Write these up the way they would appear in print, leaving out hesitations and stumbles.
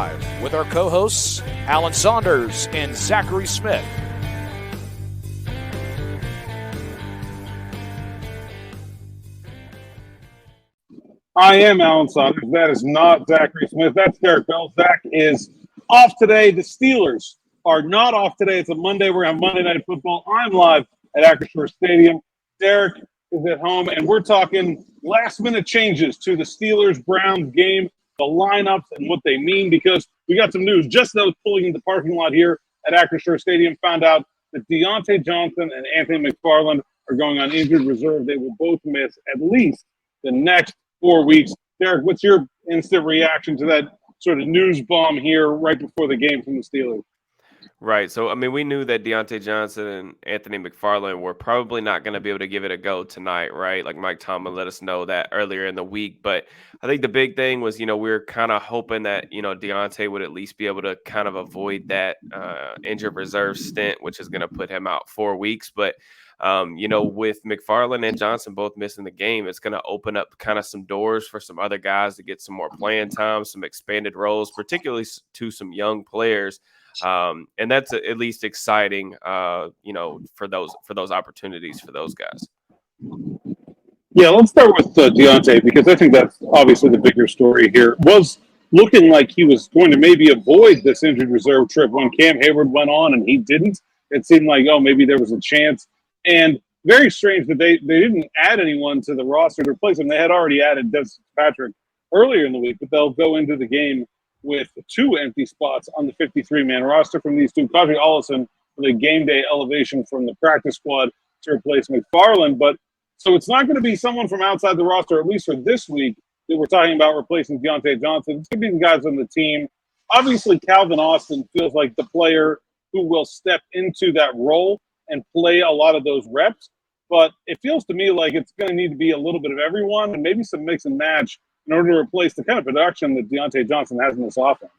Live with our co-hosts, Alan Saunders and Zachary Smith. I am Alan Saunders. That is not Zachary Smith. That's Derrick Bell. Zach is off today. The Steelers are not off today. It's a Monday. We're on Monday Night Football. I'm live at Acrisure Stadium. Derrick is at home, and we're talking last-minute changes to the Steelers-Browns game, the lineups, and what they mean, because we got some news. Just as I was pulling in the parking lot here at Acrisure Stadium, found out that Diontae Johnson and Anthony McFarland are going on injured reserve. They will both miss at least the next 4 weeks. Derrick, what's your instant reaction to that sort of news bomb here right before the game from the Steelers? Right. So, I mean, we knew that Diontae Johnson and Anthony McFarland were probably not going to be able to give it a go tonight, right? Like Mike Tomlin let us know that earlier in the week. But I think the big thing was, we were kind of hoping that, Diontae would at least be able to kind of avoid that injured reserve stint, which is going to put him out 4 weeks. But, with McFarland and Johnson both missing the game, it's going to open up kind of some doors for some other guys to get some more playing time, some expanded roles, particularly to some young players. And that's at least exciting, for those opportunities for those guys. Yeah, let's start with Diontae, because I think that's obviously the bigger story here. Was looking like he was going to maybe avoid this injured reserve trip when Cam Hayward went on and he didn't. It seemed like, maybe there was a chance. And very strange that they didn't add anyone to the roster to replace him. They had already added Des Patrick earlier in the week, but they'll go into the game with 2 empty spots on the 53-man roster from these two. Qadree Ollison for the game day elevation from the practice squad to replace McFarland. But so it's not going to be someone from outside the roster, at least for this week, that we're talking about replacing Diontae Johnson. It's going to be the guys on the team. Obviously, Calvin Austin feels like the player who will step into that role and play a lot of those reps. But it feels to me like it's going to need to be a little bit of everyone and maybe some mix and match in order to replace the kind of production that Diontae Johnson has in this offense.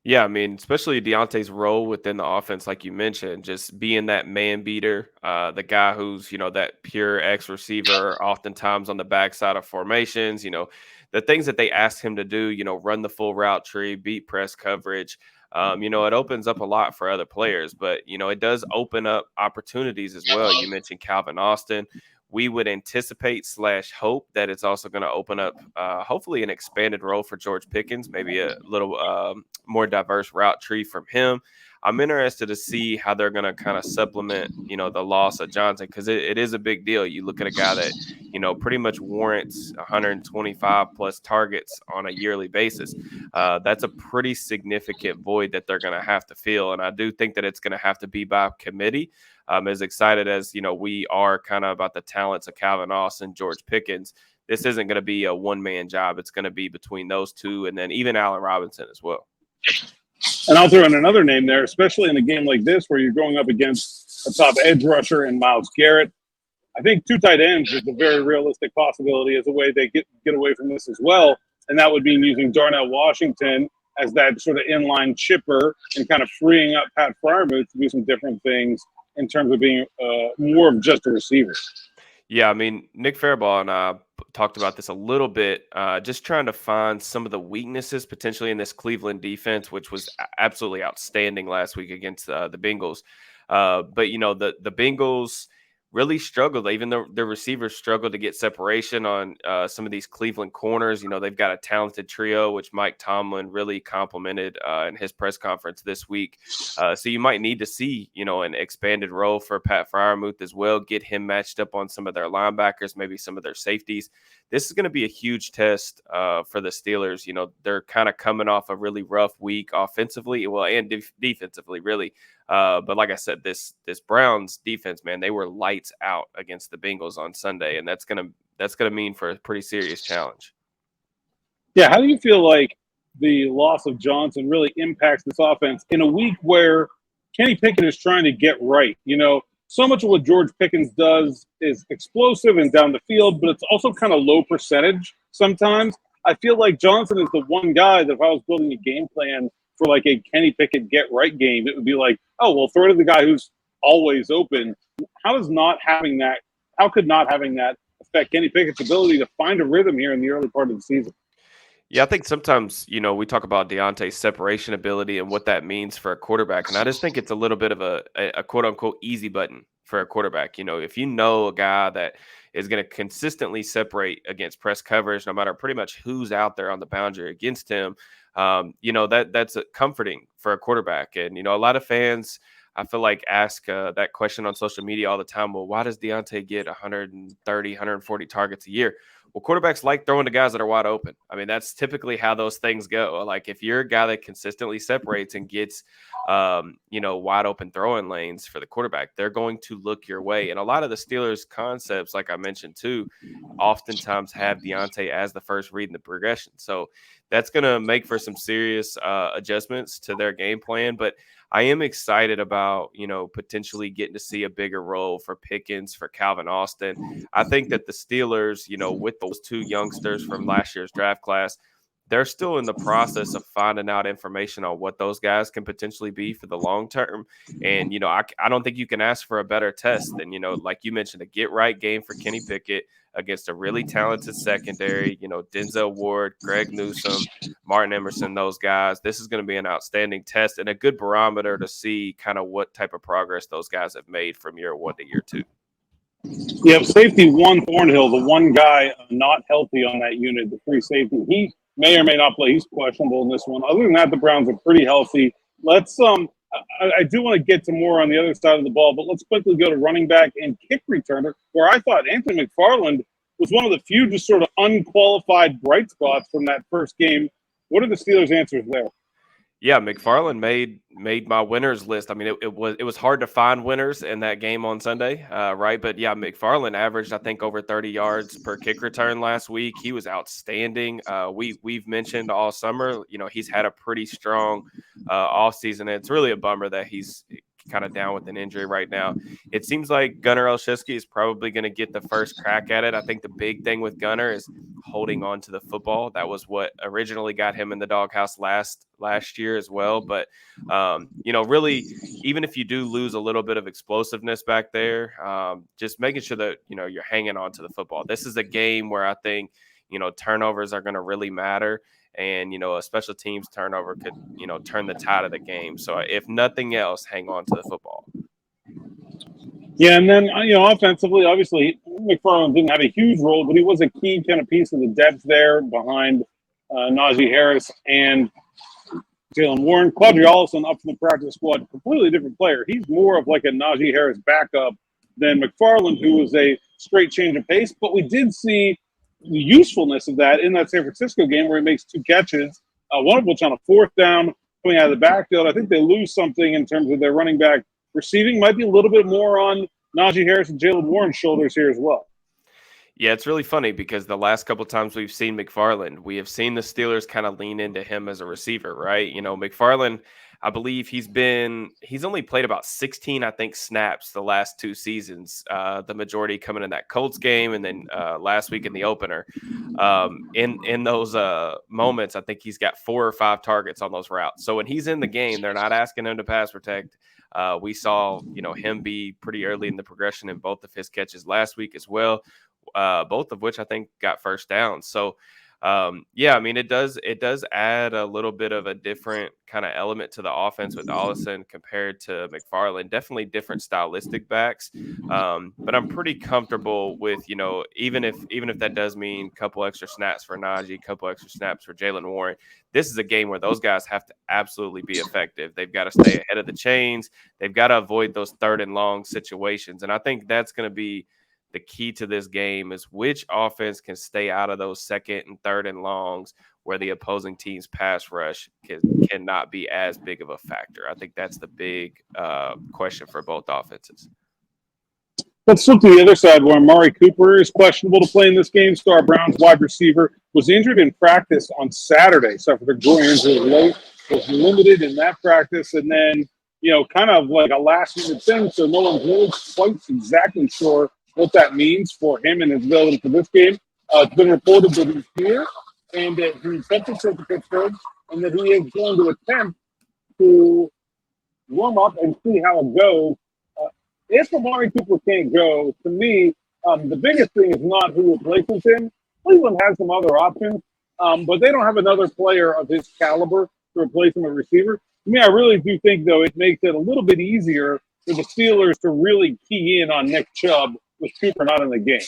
Yeah, I mean, especially Diontae's role within the offense, like you mentioned, just being that man beater, the guy who's, that pure X receiver, oftentimes on the backside of formations, the things that they ask him to do, run the full route tree, beat press coverage. It opens up a lot for other players, but, it does open up opportunities as well. You mentioned Calvin Austin. We would anticipate / hope that it's also going to open up, hopefully, an expanded role for George Pickens, maybe a little more diverse route tree from him. I'm interested to see how they're going to kind of supplement, the loss of Johnson, because it is a big deal. You look at a guy that, pretty much warrants 125 plus targets on a yearly basis. That's a pretty significant void that they're going to have to fill. And I do think that it's going to have to be by committee. As excited as, we are kind of about the talents of Calvin Austin, George Pickens, this isn't going to be a one-man job. It's going to be between those two and then even Allen Robinson as well. And I'll throw in another name there, especially in a game like this where you're going up against a top edge rusher and Myles Garrett. I think 2 tight ends is a very realistic possibility as a way they get away from this as well. And that would mean using Darnell Washington as that sort of inline chipper and kind of freeing up Pat Freiermuth to do some different things in terms of being more of just a receiver. Yeah, I mean, Nick Faribault and I talked about this a little bit, just trying to find some of the weaknesses potentially in this Cleveland defense, which was absolutely outstanding last week against the Bengals. But, the Bengals really struggled, even though the receivers struggled to get separation on some of these Cleveland corners. They've got a talented trio, which Mike Tomlin really complimented in his press conference this week. So you might need to see, an expanded role for Pat Freiermuth as well, get him matched up on some of their linebackers, maybe some of their safeties. This is going to be a huge test for the Steelers. They're kind of coming off a really rough week offensively, and defensively, really. But like I said, this Browns defense, man, they were lights out against the Bengals on Sunday, and that's gonna mean for a pretty serious challenge. Yeah, how do you feel like the loss of Johnson really impacts this offense in a week where Kenny Pickett is trying to get right? So much of what George Pickens does is explosive and down the field, but it's also kind of low percentage sometimes. I feel like Johnson is the one guy that if I was building a game plan for like a Kenny Pickett get right game, it would be like, oh, well, throw to the guy who's always open. How could not having that affect Kenny Pickett's ability to find a rhythm here in the early part of the season? Yeah, I think sometimes, we talk about Diontae's separation ability and what that means for a quarterback. And I just think it's a little bit of a quote unquote easy button for a quarterback. If you know a guy that is going to consistently separate against press coverage, no matter pretty much who's out there on the boundary against him, that's comforting for a quarterback. And, a lot of fans, I feel like, ask that question on social media all the time. Well, why does Diontae get 130, 140 targets a year? Well, quarterbacks like throwing to guys that are wide open. I mean, that's typically how those things go. Like if you're a guy that consistently separates and gets, wide open throwing lanes for the quarterback, they're going to look your way. And a lot of the Steelers concepts, like I mentioned too, oftentimes have Diontae as the first read in the progression. So that's going to make for some serious adjustments to their game plan. But I am excited about, potentially getting to see a bigger role for Pickens, for Calvin Austin. I think that the Steelers, with those two youngsters from last year's draft class, they're still in the process of finding out information on what those guys can potentially be for the long term. And, I don't think you can ask for a better test than, like you mentioned, a get right game for Kenny Pickett against a really talented secondary, Denzel Ward, Greg Newsome, Martin Emerson, those guys. This is going to be an outstanding test and a good barometer to see kind of what type of progress those guys have made from year one to year two. Yeah, safety one, Thornhill, the one guy not healthy on that unit, the free safety. He may or may not play. He's questionable in this one. Other than that, the Browns are pretty healthy. Let's I do want to get to more on the other side of the ball, but let's quickly go to running back and kick returner, where I thought Anthony McFarland was one of the few just sort of unqualified bright spots from that first game. What are the Steelers' answers there? Yeah, McFarland made my winners list. I mean, it was hard to find winners in that game on Sunday, right? But yeah, McFarland averaged, I think, over 30 yards per kick return last week. He was outstanding. We've mentioned all summer, he's had a pretty strong offseason. It's really a bummer that he's kind of down with an injury right now. It seems like Gunnar Olszewski is probably going to get the first crack at it. I think the big thing with Gunnar is holding on to the football. That was what originally got him in the doghouse last year as well. But, really, even if you do lose a little bit of explosiveness back there, just making sure that, you're hanging on to the football. This is a game where I think, turnovers are going to really matter. And, a special teams turnover could, turn the tide of the game. So if nothing else, hang on to the football. Yeah, and then, offensively, obviously, McFarland didn't have a huge role, but he was a key kind of piece of the depth there behind Najee Harris and Jalen Warren. Qadree Ollison up from the practice squad, completely different player. He's more of like a Najee Harris backup than McFarland, who was a straight change of pace. But we did see the usefulness of that in that San Francisco game where he makes two catches, one of which on a fourth down coming out of the backfield. I think they lose something in terms of their running back receiving. Might be a little bit more on Najee Harris and Jalen Warren's shoulders here as well. Yeah, it's really funny because the last couple of times we've seen McFarland, we have seen the Steelers kind of lean into him as a receiver, right? McFarland, I believe he's only played about 16, I think, snaps the last two seasons, the majority coming in that Colts game and then last week in the opener. In those moments, I think he's got 4 or 5 targets on those routes. So when he's in the game, they're not asking him to pass protect. We saw, him be pretty early in the progression in both of his catches last week as well. Both of which I think got first down. So, it does add a little bit of a different kind of element to the offense with Ollison compared to McFarland. Definitely different stylistic backs. But I'm pretty comfortable with, even if that does mean a couple extra snaps for Najee, a couple extra snaps for Jalen Warren, this is a game where those guys have to absolutely be effective. They've got to stay ahead of the chains. They've got to avoid those third and long situations. And I think that's going to be the key to this game is which offense can stay out of those second and third and longs where the opposing team's pass rush cannot be as big of a factor. I think that's the big question for both offenses. Let's flip to the other side where Amari Cooper is questionable to play in this game. Star Browns wide receiver was injured in practice on Saturday. Suffered a groin injury late, was limited in that practice, and then, kind of like a last-minute thing, so no one's really quite exactly sure what that means for him and his ability for this game. It's been reported that he's here and that he's sent to Pittsburgh and that he is going to attempt to warm up and see how it goes. If Amari Cooper can't go, to me, the biggest thing is not who replaces him. Cleveland has some other options. but they don't have another player of his caliber to replace him at receiver. I mean, I really do think, though, it makes it a little bit easier for the Steelers to really key in on Nick Chubb with Cooper not in the game.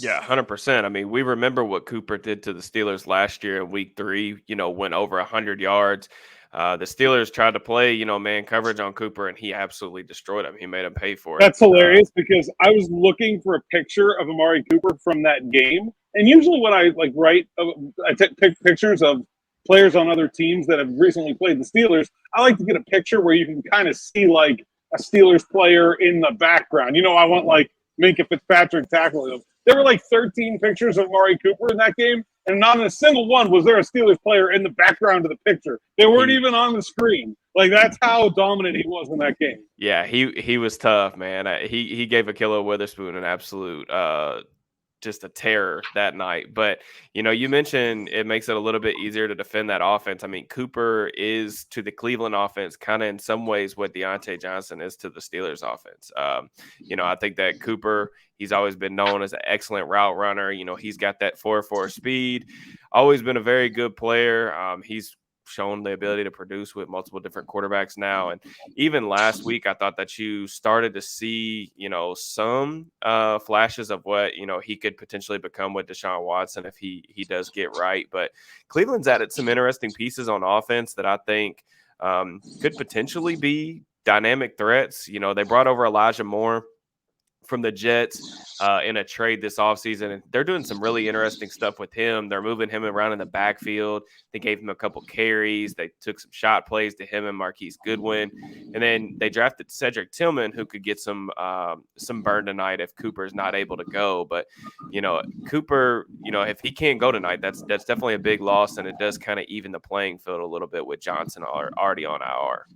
Yeah, 100%. I mean, we remember what Cooper did to the Steelers last year in week 3, went over 100 yards. The Steelers tried to play, man coverage on Cooper, and he absolutely destroyed him. He made him pay for it. That's hilarious because I was looking for a picture of Amari Cooper from that game. And usually when I I take pictures of players on other teams that have recently played the Steelers, I like to get a picture where you can kind of see like a Steelers player in the background. I want like Minkah Fitzpatrick tackling him. There were like 13 pictures of Amari Cooper in that game, and not in a single one was there a Steelers player in the background of the picture. They weren't even on the screen. Like, that's how dominant he was in that game. Yeah, he was tough, man. He gave Ahkello Witherspoon an absolute just a terror that night. But, you mentioned it makes it a little bit easier to defend that offense. I mean, Cooper is to the Cleveland offense kind of in some ways what Diontae Johnson is to the Steelers offense. I think that Cooper, he's always been known as an excellent route runner. He's got that 4.4 speed, always been a very good player. He's shown the ability to produce with multiple different quarterbacks now. And even last week, I thought that you started to see, some flashes of what, he could potentially become with Deshaun Watson if he does get right. But Cleveland's added some interesting pieces on offense that I think could potentially be dynamic threats. They brought over Elijah Moore from the Jets in a trade this offseason, and they're doing some really interesting stuff with him. They're moving him around in the backfield. They gave him a couple carries. They took some shot plays to him and Marquise Goodwin, and then they drafted Cedric Tillman, who could get some burn tonight if Cooper's not able to go. But Cooper, if he can't go tonight, that's definitely a big loss, and it does kind of even the playing field a little bit with Johnson already on IR.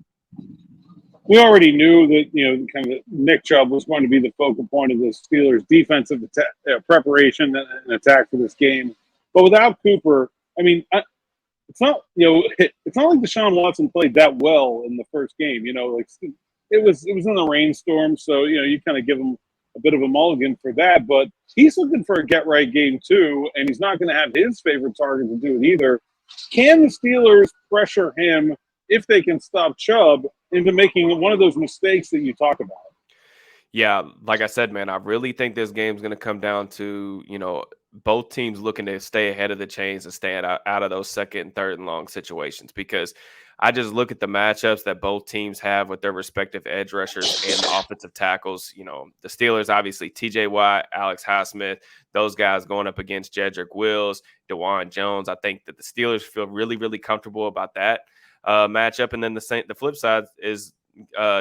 We already knew that, kind of Nick Chubb was going to be the focal point of the Steelers' defensive preparation and attack for this game. But without Cooper, I mean, it's not like Deshaun Watson played that well in the first game. Like it was in the rainstorm, so you kind of give him a bit of a mulligan for that. But he's looking for a get-right game too, and he's not going to have his favorite target to do it either. Can the Steelers pressure him if they can stop Chubb into making one of those mistakes that you talk about? Yeah, like I said, man, I really think this game's going to come down to, both teams looking to stay ahead of the chains and stay out of those second and third and long situations, because I just look at the matchups that both teams have with their respective edge rushers and offensive tackles. The Steelers, obviously, TJ Watt, Alex Highsmith, those guys going up against Jedrick Wills, DeJuan Jones. I think that the Steelers feel really, really comfortable about that matchup. And then the flip side is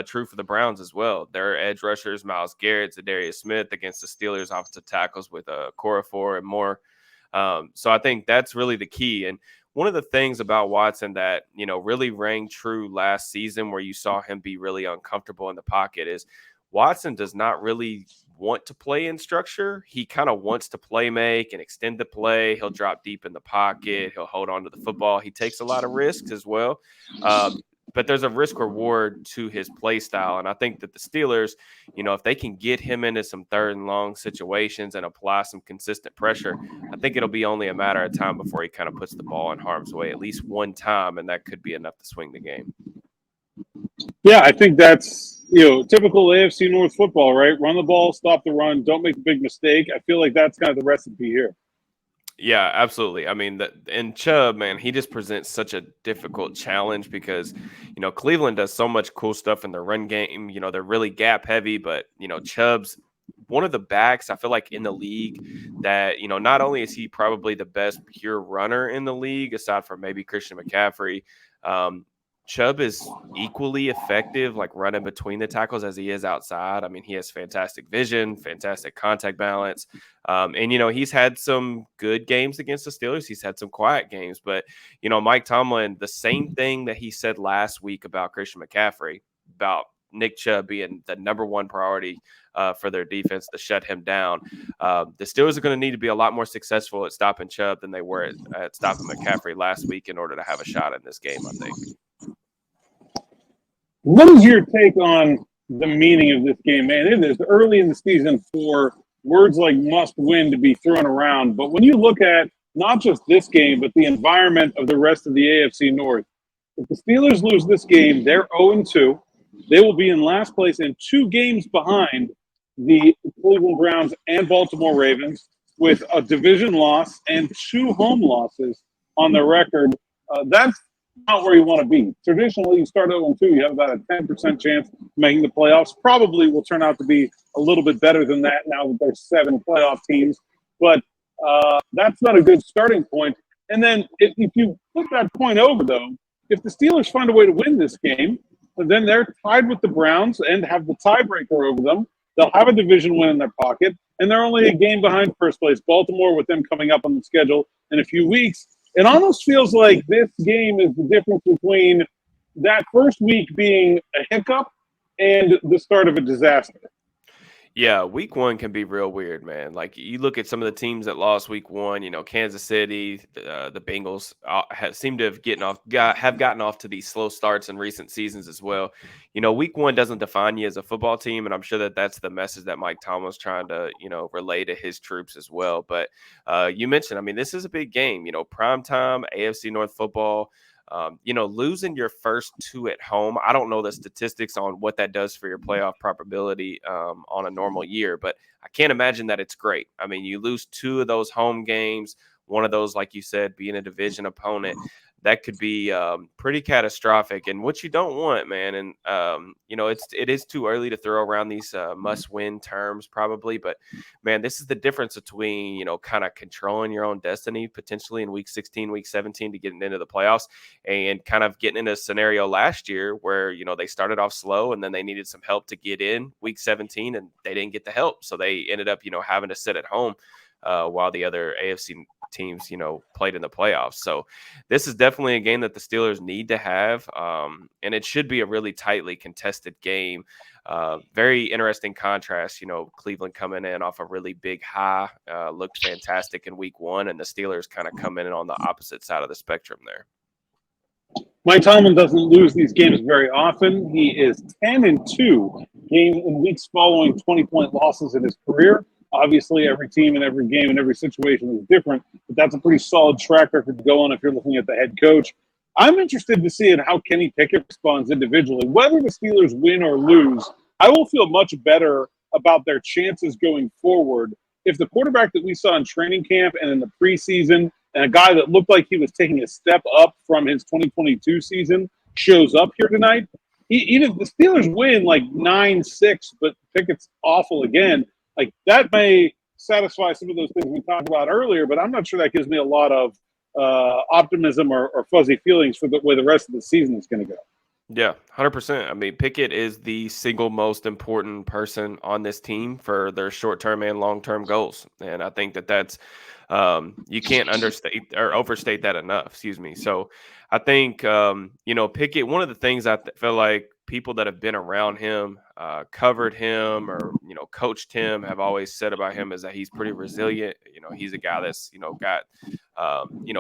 true for the Browns as well. Their edge rushers, Myles Garrett, Zadarius Smith, against the Steelers offensive tackles with Corafor and more. So I think that's really the key. And one of the things about Watson that, really rang true last season, where you saw him be really uncomfortable in the pocket, is Watson does not really want to play in structure. He kind of wants to play make and extend the play. He'll drop deep in the pocket. He'll hold on to the football. He takes a lot of risks as well. But there's a risk reward to his play style. And I think that the Steelers, if they can get him into some third and long situations and apply some consistent pressure, I think it'll be only a matter of time before he kind of puts the ball in harm's way at least one time. And that could be enough to swing the game. Yeah, I think that's, typical AFC North football, right? Run the ball, stop the run, don't make a big mistake. I feel like that's kind of the recipe here. Yeah, absolutely. I mean, and Chubb, man, he just presents such a difficult challenge because, Cleveland does so much cool stuff in the run game. They're really gap heavy, but, Chubb's one of the backs, I feel like, in the league that, not only is he probably the best pure runner in the league, aside from maybe Christian McCaffrey, Chubb is equally effective, like running between the tackles as he is outside. I mean, he has fantastic vision, fantastic contact balance. And, he's had some good games against the Steelers. He's had some quiet games. But, Mike Tomlin, the same thing that he said last week about Christian McCaffrey, about Nick Chubb being the number one priority for their defense to shut him down. The Steelers are going to need to be a lot more successful at stopping Chubb than they were at stopping McCaffrey last week in order to have a shot in this game, I think. What is your take on the meaning of this game, man? It is early in the season for words like must win to be thrown around. But when you look at not just this game, but the environment of the rest of the AFC North. If the Steelers lose this game, they're 0-2. They will be in last place and 2 games behind the Cleveland Browns and Baltimore Ravens with a division loss and 2 home losses on their record. That's not where you want to be. Traditionally, you start 0-2, you have about a 10% chance of making the playoffs. Probably will turn out to be a little bit better than that now that there's 7 playoff teams. But that's not a good starting point. And then if you flip that point over, though, if the Steelers find a way to win this game, then they're tied with the Browns and have the tiebreaker over them. They'll have a division win in their pocket, and they're only a game behind first place Baltimore with them coming up on the schedule in a few weeks. It almost feels like this game is the difference between that first week being a hiccup and the start of a disaster. Yeah, week 1 can be real weird, man. Like you look at some of the teams that lost week 1. Kansas City, the Bengals seem to have gotten off to these slow starts in recent seasons as well. Week 1 doesn't define you as a football team, and I'm sure that that's the message that Mike Tomlin's trying to relay to his troops as well. But you mentioned, I mean, this is a big game. Primetime AFC North football. Losing your first 2 at home, I don't know the statistics on what that does for your playoff probability on a normal year, but I can't imagine that it's great. I mean, you lose 2 of those home games, one of those, like you said, being a division opponent. That could be pretty catastrophic, and what you don't want, man. And it is too early to throw around these must-win terms, probably. But man, this is the difference between kind of controlling your own destiny potentially in week 16, week 17 to getting into the playoffs, and kind of getting into a scenario last year where they started off slow and then they needed some help to get in week 17, and they didn't get the help, so they ended up having to sit at home while the other AFC teams, played in the playoffs. So this is definitely a game that the Steelers need to have, and it should be a really tightly contested game. Very interesting contrast, Cleveland coming in off a really big high, looked fantastic in week 1, and the Steelers kind of come in on the opposite side of the spectrum there. Mike Tomlin doesn't lose these games very often. He is 10-2 in weeks following 20-point losses in his career. Obviously, every team and every game and every situation is different, but that's a pretty solid track record to go on if you're looking at the head coach. I'm interested to see how Kenny Pickett responds individually. Whether the Steelers win or lose, I will feel much better about their chances going forward if the quarterback that we saw in training camp and in the preseason and a guy that looked like he was taking a step up from his 2022 season shows up here tonight. Even if the Steelers win like 9-6, but Pickett's awful again, like that may satisfy some of those things we talked about earlier, but I'm not sure that gives me a lot of optimism or fuzzy feelings for the way the rest of the season is going to go. Yeah, 100%. I mean, Pickett is the single most important person on this team for their short-term and long-term goals. And I think that's you can't understate or overstate that enough. Excuse me. So I think, Pickett, one of the things I feel like people that have been around him, covered him or, coached him have always said about him is that he's pretty resilient. He's a guy that's, got,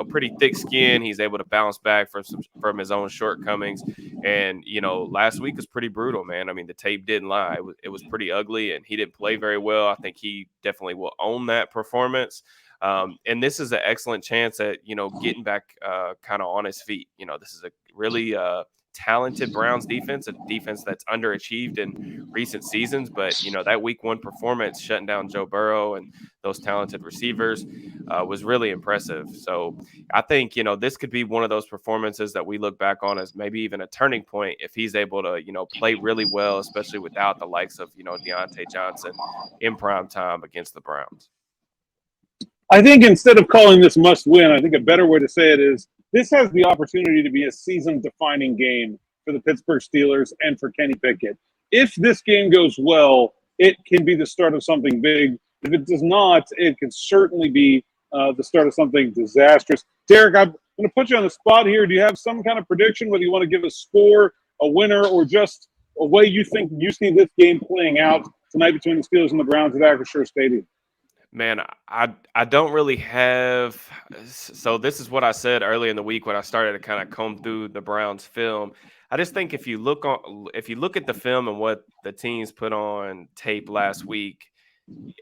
pretty thick skin. He's able to bounce back from his own shortcomings. And, last week was pretty brutal, man. I mean, the tape didn't lie. It was pretty ugly and he didn't play very well. I think he definitely will own that performance. And this is an excellent chance at, getting back kind of on his feet. This is a really talented Browns defense, a defense that's underachieved in recent seasons. But, that week 1 performance shutting down Joe Burrow and those talented receivers was really impressive. So I think, this could be one of those performances that we look back on as maybe even a turning point if he's able to, play really well, especially without the likes of, Diontae Johnson in prime time against the Browns. I think instead of calling this must win, I think a better way to say it is this has the opportunity to be a season-defining game for the Pittsburgh Steelers and for Kenny Pickett. If this game goes well, it can be the start of something big. If it does not, it can certainly be the start of something disastrous. Derrick, I'm going to put you on the spot here. Do you have some kind of prediction, whether you want to give a score, a winner, or just a way you think you see this game playing out tonight between the Steelers and the Browns at Acrisure Stadium? Man, I don't really have – so this is what I said early in the week when I started to kind of comb through the Browns film. I just think if you look at the film and what the teams put on tape last week,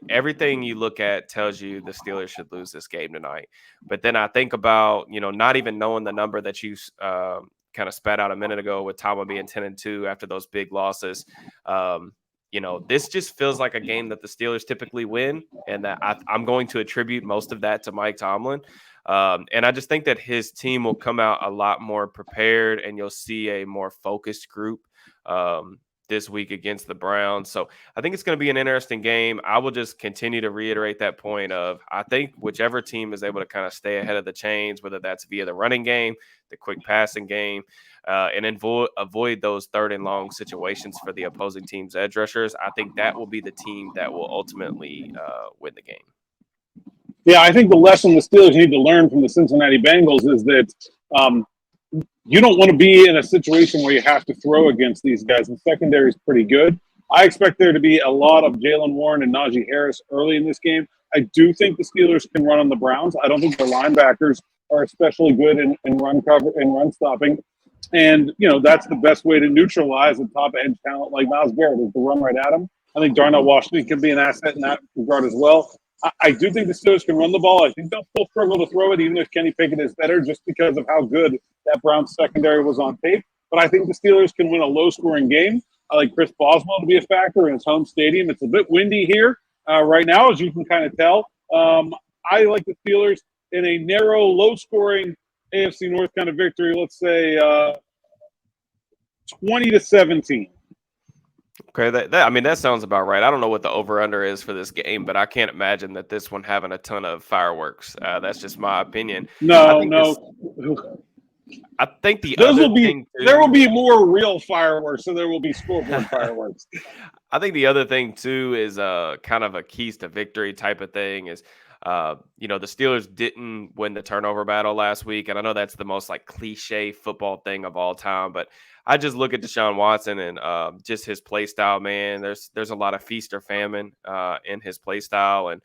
everything you look at tells you the Steelers should lose this game tonight. But then I think about, not even knowing the number that you kind of spat out a minute ago with Tama being 10-2 after those big losses. This just feels like a game that the Steelers typically win, and that I'm going to attribute most of that to Mike Tomlin. And I just think that his team will come out a lot more prepared, and you'll see a more focused group this week against the Browns. So I think it's going to be an interesting game. I will just continue to reiterate that point of, I think whichever team is able to kind of stay ahead of the chains, whether that's via the running game, the quick passing game, and avoid those third and long situations for the opposing team's edge rushers, I think that will be the team that will ultimately win the game. Yeah, I think the lesson the Steelers need to learn from the Cincinnati Bengals is that you don't want to be in a situation where you have to throw against these guys. The secondary is pretty good. I expect there to be a lot of Jaylen Warren and Najee Harris early in this game. I do think the Steelers can run on the Browns. I don't think their linebackers are especially good in run cover and run stopping. And, that's the best way to neutralize a top edge talent like Myles Garrett is to run right at him. I think Darnell Washington can be an asset in that regard as well. I do think the Steelers can run the ball. I think they'll still struggle to throw it, even if Kenny Pickett is better, just because of how good that Browns secondary was on tape. But I think the Steelers can win a low-scoring game. I like Chris Boswell to be a factor in his home stadium. It's a bit windy here right now, as you can kind of tell. I like the Steelers in a narrow, low-scoring AFC North kind of victory. Let's say 20-17. Okay, that sounds about right. I don't know what the over/under is for this game, but I can't imagine that this one having a ton of fireworks. That's just my opinion. No. I think there will be more real fireworks, so there will be scoreboard fireworks. I think the other thing too is kind of a keys to victory type of thing is, the Steelers didn't win the turnover battle last week, and I know that's the most cliche football thing of all time, but I just look at Deshaun Watson and just his play style, man. There's a lot of feast or famine in his play style, and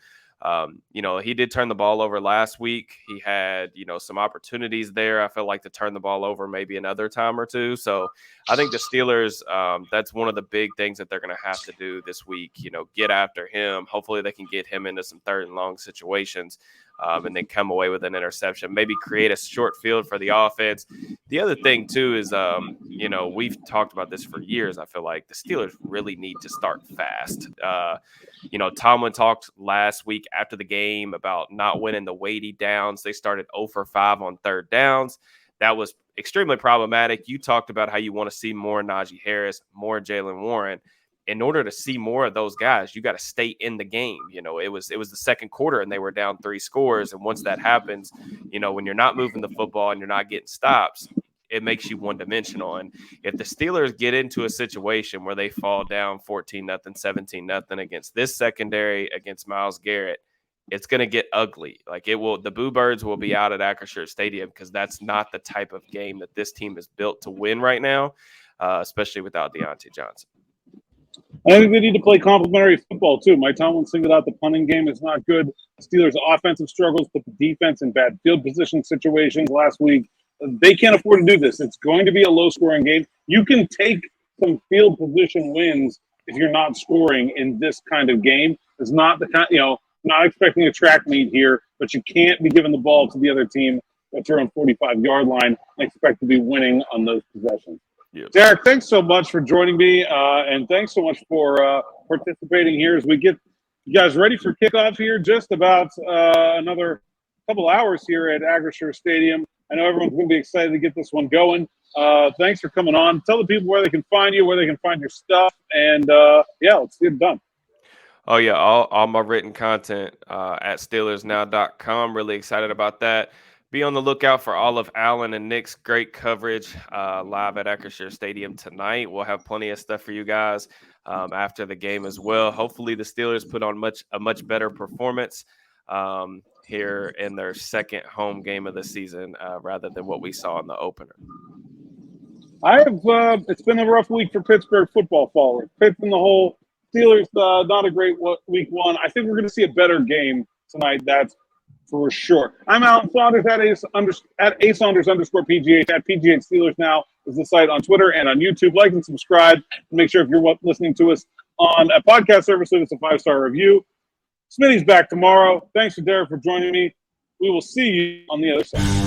he did turn the ball over last week. He had some opportunities there. I feel like to turn the ball over maybe another time or two. So I think the Steelers, that's one of the big things that they're going to have to do this week. Get after him. Hopefully they can get him into some third and long situations. And then come away with an interception, maybe create a short field for the offense. The other thing, too, is, we've talked about this for years. I feel like the Steelers really need to start fast. Tomlin talked last week after the game about not winning the weighty downs. They started 0 for 5 on third downs. That was extremely problematic. You talked about how you want to see more Najee Harris, more Jaylen Warren. In order to see more of those guys, you got to stay in the game. It was the second quarter and they were down 3 scores. And once that happens, when you're not moving the football and you're not getting stops, it makes you one-dimensional. And if the Steelers get into a situation where they fall down 14-0, 17-0 against this secondary, against Myles Garrett, it's going to get ugly. The Boo Birds will be out at Acrisure Stadium because that's not the type of game that this team is built to win right now, especially without Diontae Johnson. I think they need to play complementary football, too. Mike Tomlin singled out the punting game is not good. Steelers' offensive struggles put the defense in bad field position situations last week. They can't afford to do this. It's going to be a low-scoring game. You can take some field position wins if you're not scoring in this kind of game. It's not the kind, not expecting a track meet here, but you can't be giving the ball to the other team at your own 45-yard line and expect to be winning on those possessions. Yep. Derrick, thanks so much for joining me, and thanks so much for participating here as we get you guys ready for kickoff here. Just about another couple hours here at Acrisure Stadium. I know everyone's going to be excited to get this one going. Thanks for coming on. Tell the people where they can find you, where they can find your stuff, and let's get it done. Oh, yeah, all my written content at SteelersNow.com. Really excited about that. Be on the lookout for all of Alan and Nick's great coverage live at Acrisure Stadium tonight. We'll have plenty of stuff for you guys after the game as well. Hopefully the Steelers put on a much better performance here in their second home game of the season rather than what we saw in the opener. It's been a rough week for Pittsburgh football followers. Pitts in the hole. Steelers, not a great week one. I think we're going to see a better game tonight. That's for sure. I'm Alan Saunders at @asaunders_PGH at PGH Steelers Now is the site on Twitter and on YouTube. Like and subscribe. Make sure if you're listening to us on a podcast service. It's a 5-star review. Smitty's back tomorrow. Thanks to Derrick for joining me. We will see you on the other side.